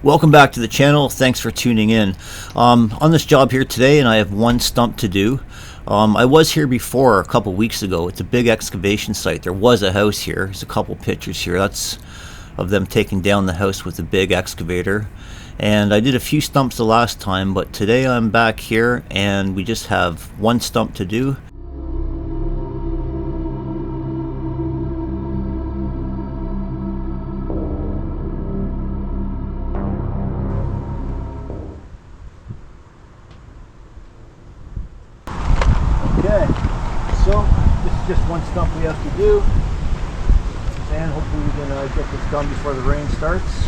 Welcome back to the channel. Thanks for tuning in. On this job here today, and I have one stump to do. I was here before a couple weeks ago. It's a big excavation site. There was a house here. There's a couple pictures here. That's of them taking down the house with a big excavator. And I did a few stumps the last time, but today I'm back here and we just have one stump to do. Okay, so this is just one stump we have to do, and hopefully we can get this done before the rain starts.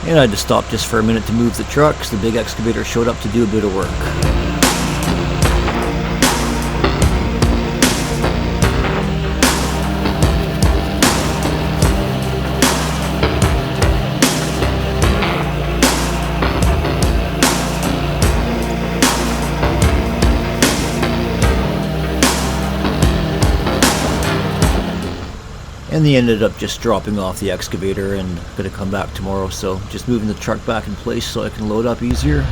And I had to stop just for a minute to move the truck because the big excavator showed up to do a bit of work. And they ended up just dropping off the excavator and gonna come back tomorrow, so just moving the truck back in place so I can load up easier.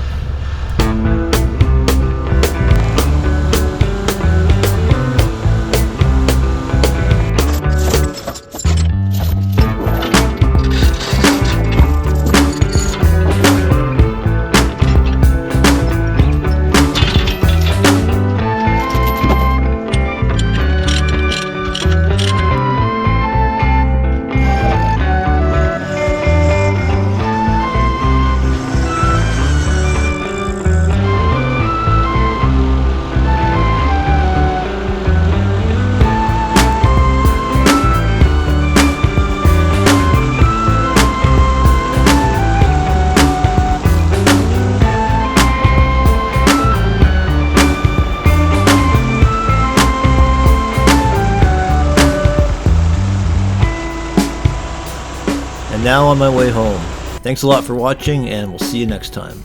now on my way home. Thanks a lot for watching, and we'll see you next time.